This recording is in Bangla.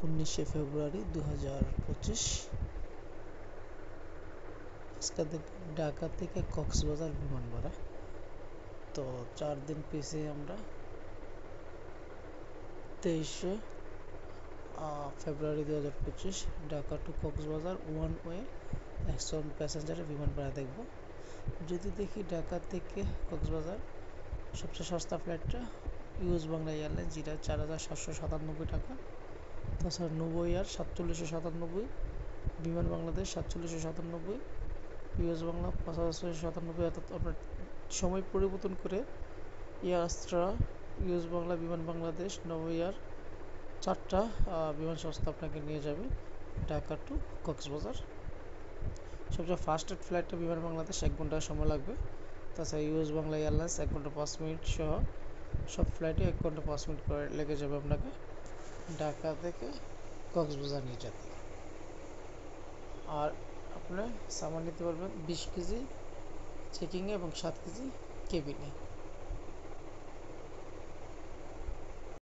19শে ফেব্রুয়ারি 2025। আজকে ঢাকা থেকে কক্সবাজার বিমান ভাড়া। তো 4 দিন পিছিয়ে আমরা 23শে ফেব্রুয়ারি 2025 Dhaka to Cox's Bazar one way 100 প্যাসেঞ্জারের বিমান ভাড়া দেখব। যদি দেখি ঢাকা থেকে কক্সবাজার সবচেয়ে সস্তা ফ্লাইটটা ইউএস বাংলা এয়ারলাইন্স, যেটা 4797 টাকা। তাছাড়া নোভো এয়ার 4797, বিমান বাংলাদেশ 4797, ইউএস বাংলা 8597। অর্থাৎ আপনার সময় পরিবর্তন করে এয়ার আস্ট্রা, ইউএস বাংলা, বিমান বাংলাদেশ, নোভো এয়ার 4টা বিমান সংস্থা আপনাকে নিয়ে যাবে ঢাকা টু কক্সবাজার। সবচেয়ে ফাস্টেস্ট ফ্লাইটটা বিমান বাংলাদেশ, 1 ঘন্টা সময় লাগবে। তাছাড়া ইউএস বাংলা এয়ারলাইন্স 1 ঘন্টা 5 মিনিট সহ সব ফ্লাইটে 1 ঘন্টা 5 মিনিট করে লেগে যাবে আপনাকে ঢাকা থেকে কক্সবাজার নিয়ে যেতে। আর আপনি সামান নিতে পারবেন 20 কেজি চেকিংয়ে এবং 7 কেজি কেবিনে।